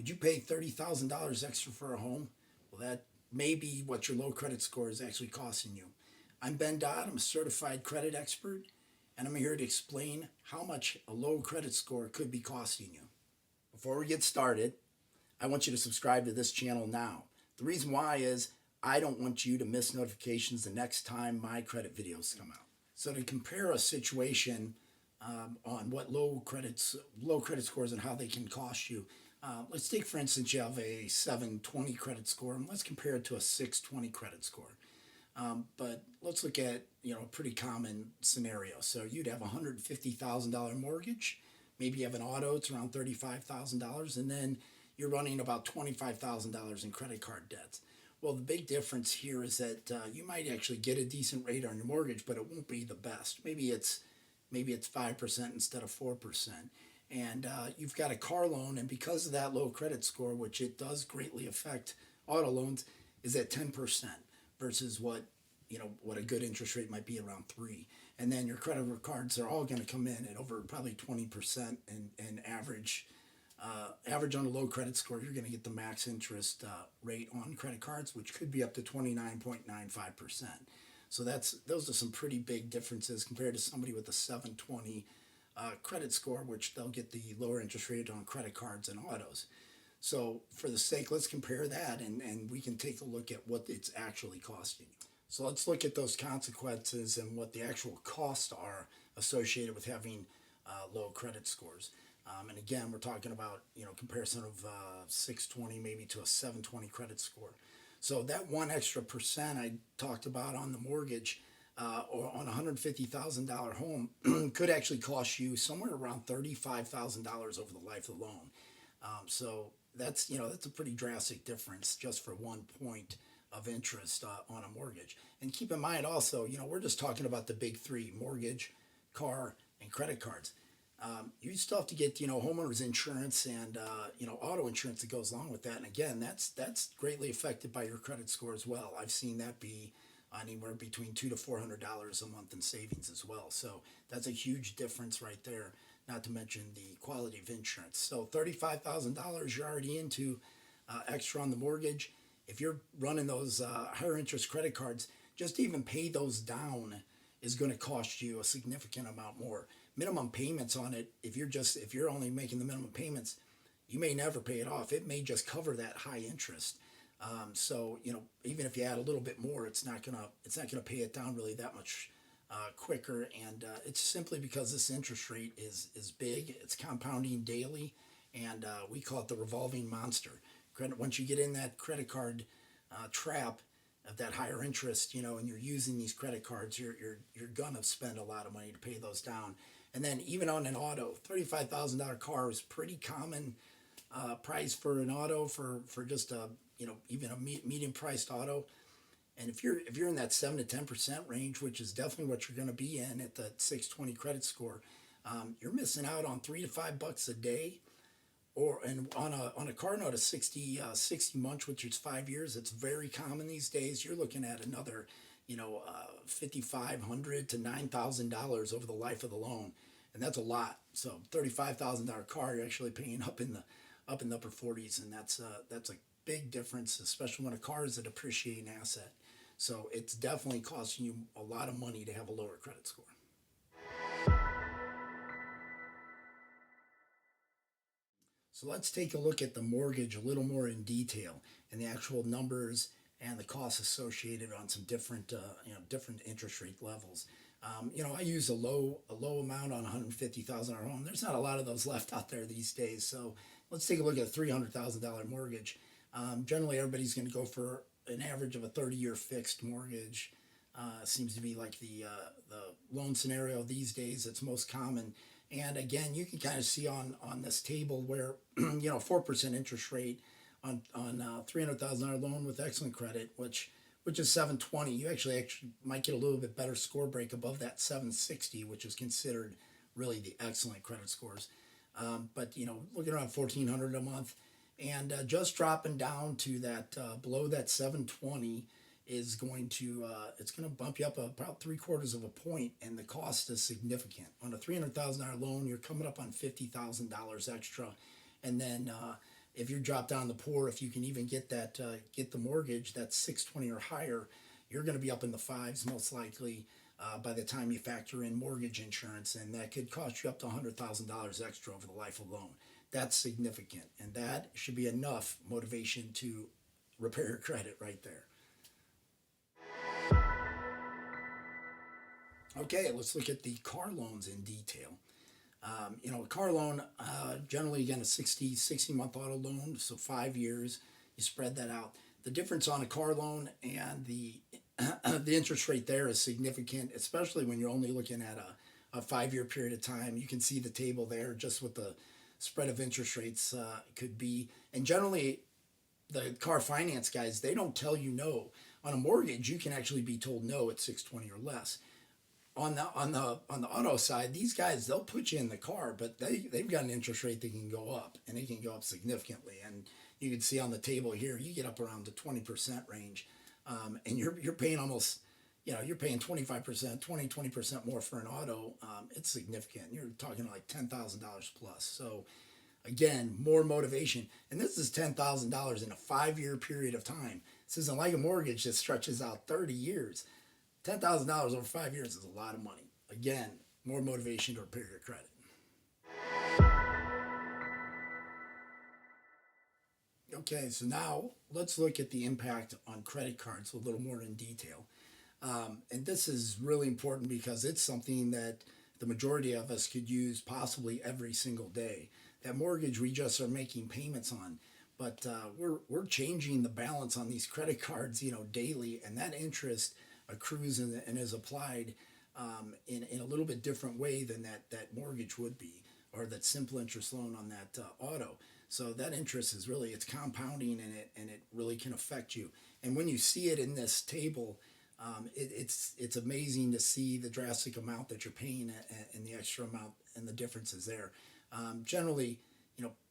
Would you pay $30,000 extra for a home? Well, that may be what your low credit score is actually costing you. I'm Ben Dodd, I'm a certified credit expert, and I'm here to explain how much a low credit score could be costing you. Before we get started, I want you to subscribe to this channel now. The reason why is I don't want you to miss notifications the next time my credit videos come out. So to compare a situation on what low credit scores and how they can cost you. Let's take, for instance, you have a 720 credit score, and let's compare it to a 620 credit score. But let's look at a pretty common scenario. So you'd have a $150,000 mortgage. Maybe you have an auto, it's around $35,000, and then you're running about $25,000 in credit card debts. Well, the big difference here is that you might actually get a decent rate on your mortgage, but it won't be the best. Maybe it's 5% instead of 4%. And you've got a car loan, and because of that low credit score, which it does greatly affect auto loans, is at 10% versus what a good interest rate might be around 3%. And then your credit cards are all going to come in at over probably 20%, and average on a low credit score, you're going to get the max interest rate on credit cards, which could be up to 29.95%. So those are some pretty big differences compared to somebody with a 720 credit score, which they'll get the lower interest rate on credit cards and autos. So for the sake, let's compare that, and we can take a look at what it's actually costing you. So let's look at those consequences and what the actual costs are associated with having low credit scores. And again, we're talking about comparison of 620 maybe to a 720 credit score. So that one extra percent I talked about on the mortgage or on a $150,000 home could actually cost you somewhere around $35,000 over the life of the loan. So that's a pretty drastic difference just for 1 point of interest on a mortgage. And keep in mind also, we're just talking about the big three: mortgage, car, and credit cards. You still have to get homeowners insurance and auto insurance that goes along with that. And again, that's greatly affected by your credit score as well. I've seen that be anywhere between $200 to $400 a month in savings as well. So that's a huge difference right there. Not to mention the quality of insurance. So $35,000 you're already into extra on the mortgage. If you're running those higher interest credit cards, just to even pay those down is going to cost you a significant amount more. Minimum payments on it, if you're only making the minimum payments, you may never pay it off. It may just cover that high interest. So even if you add a little bit more, it's not gonna pay it down really that much quicker. And it's simply because this interest rate is big. It's compounding daily, and we call it the revolving monster. Once you get in that credit card trap of that higher interest, and you're using these credit cards, you're gonna spend a lot of money to pay those down. And then even on an auto, $35,000 car is pretty common price for an auto for just even a medium priced auto. And if you're in that 7 to 10% range, which is definitely what you're going to be in at the 620 credit score, you're missing out on $3 to $5 a day. And on a car note of 60 months, which is 5 years, it's very common these days. You're looking at another $5,500 to $9,000 over the life of the loan, and that's a lot. So $35,000 car, you're actually paying up in the upper 40s, and that's a big difference, especially when a car is a depreciating asset. So it's definitely costing you a lot of money to have a lower credit score. So let's take a look at the mortgage a little more in detail and the actual numbers and the costs associated on some different interest rate levels. I use a low amount on a $150,000 home. There's not a lot of those left out there these days. So let's take a look at a $300,000 mortgage. Generally, everybody's going to go for an average of a 30-year fixed mortgage. Seems to be like the loan scenario these days. It's most common. And again, you can kind of see on this table where 4% interest rate on $300,000 loan with excellent credit, which is 720. You actually might get a little bit better score break above that 760, which is considered really the excellent credit scores. But looking around $1,400 a month, and just dropping down to that below that 720 is going to bump you up about 3/4 of a point, and the cost is significant. On a $300,000 loan, you're coming up on $50,000 extra, and then if you drop down the poor, if you can even get that get the mortgage that's 620 or higher, you're going to be up in the fives most likely by the time you factor in mortgage insurance, and that could cost you up to $100,000 extra over the life of loan. That's significant, and that should be enough motivation to repair your credit right there. Okay, let's look at the car loans in detail. A car loan, generally again a 60 month auto loan, so 5 years, you spread that out. The difference on a car loan and the interest rate there is significant, especially when you're only looking at a 5 year period of time. You can see the table there, just what the spread of interest rates could be. And generally, the car finance guys, they don't tell you no. On a mortgage, you can actually be told no at 620 or less. On the auto side, these guys, they'll put you in the car, but they've got an interest rate that can go up, and it can go up significantly. And you can see on the table here, you get up around the 20% range, and you're paying almost, you're paying 25%, 20% more for an auto. It's significant. You're talking like $10,000 plus. So again, more motivation, and this is $10,000 in a 5 year period of time. This isn't like a mortgage that stretches out 30 years. $10,000 over 5 years is a lot of money. Again, more motivation to repair your credit. Okay, so now let's look at the impact on credit cards a little more in detail. And this is really important because it's something that the majority of us could use possibly every single day. That mortgage we just are making payments on, but we're changing the balance on these credit cards, daily, and that interest accrues and is applied in a little bit different way than that mortgage would be, or that simple interest loan on that auto. So that interest is really, it's compounding, and it really can affect you. And when you see it in this table, it's amazing to see the drastic amount that you're paying and the extra amount and the differences there. Generally,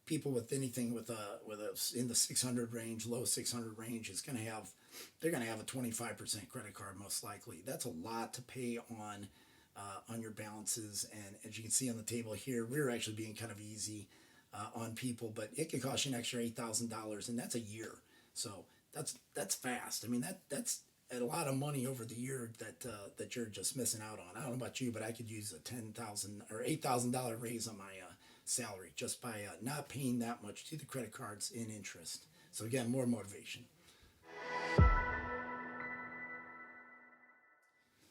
people with anything with a in the 600 range, low 600 range, they're going to have a 25% credit card most likely. That's a lot to pay on your balances. And as you can see on the table here, we're actually being kind of easy on people, but it could cost you an extra $8,000, and that's a year. So that's fast. I mean, that's a lot of money over the year that you're just missing out on. I don't know about you, but I could use a $10,000 or $8,000 raise on my salary just by not paying that much to the credit cards in interest. So again, more motivation.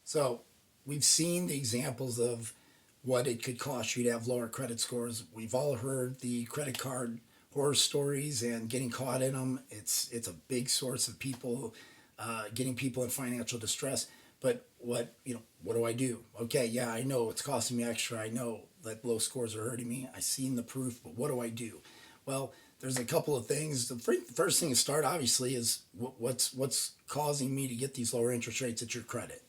So we've seen the examples of what it could cost you to have lower credit scores. We've all heard the credit card horror stories and getting caught in them. It's a big source of people getting people in financial distress. But what do I do? Okay, yeah, I know it's costing me extra. I know that low scores are hurting me. I've seen the proof, but what do I do? Well, there's a couple of things. The first thing to start, obviously, is what's causing me to get these lower interest rates at your credit.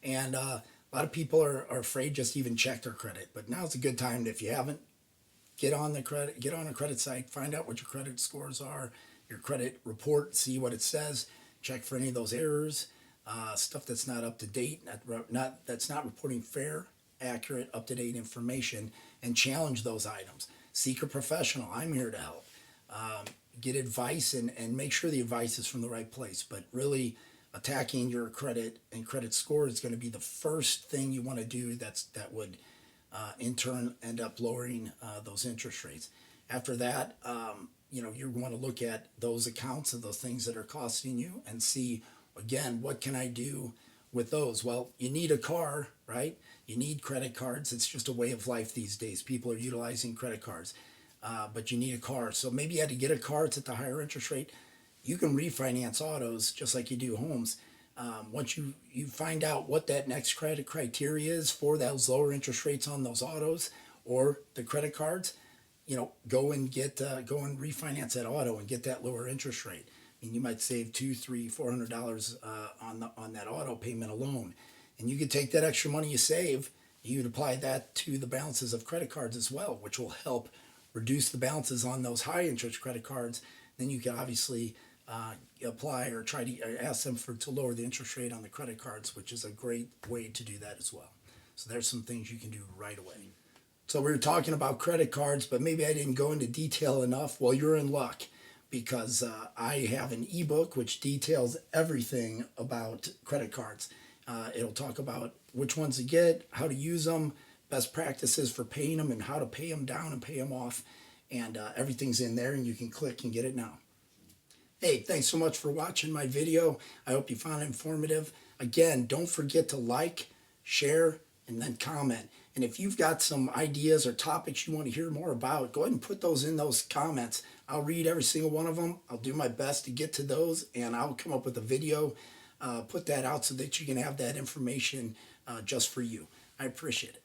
And a lot of people are afraid just to even check their credit. But now's a good time, if you haven't, get on a credit site, find out what your credit scores are, your credit report, see what it says, check for any of those errors, stuff that's not up to date, that's not reporting fair, accurate, up to date information, and challenge those items. Seek a professional. I'm here to help. Get advice and make sure the advice is from the right place. But really, attacking your credit and credit score is going to be the first thing you want to do. That would in turn end up lowering those interest rates. After that, you want to look at those accounts and those things that are costing you and see, again, what can I do with those? Well, you need a car, right? You need credit cards. It's just a way of life these days. People are utilizing credit cards, but you need a car. So maybe you had to get a car. It's at the higher interest rate. You can refinance autos just like you do homes. Once you find out what that next credit criteria is for those lower interest rates on those autos or the credit cards, go and refinance that auto and get that lower interest rate. I mean, you might save $200, $300, $400 on that auto payment alone, and you could take that extra money you save. You could apply that to the balances of credit cards as well, which will help reduce the balances on those high interest credit cards. Then you can obviously apply or try to ask them to lower the interest rate on the credit cards, which is a great way to do that as well. So there's some things you can do right away. So we were talking about credit cards, but maybe I didn't go into detail enough. Well, you're in luck. because I have an ebook which details everything about credit cards. It'll talk about which ones to get, how to use them, best practices for paying them, and how to pay them down and pay them off. And everything's in there, and you can click and get it now. Hey, thanks so much for watching my video. I hope you found it informative. Again, don't forget to like, share, and then comment. And if you've got some ideas or topics you want to hear more about, go ahead and put those in those comments. I'll read every single one of them. I'll do my best to get to those, and I'll come up with a video, put that out so that you can have that information just for you. I appreciate it.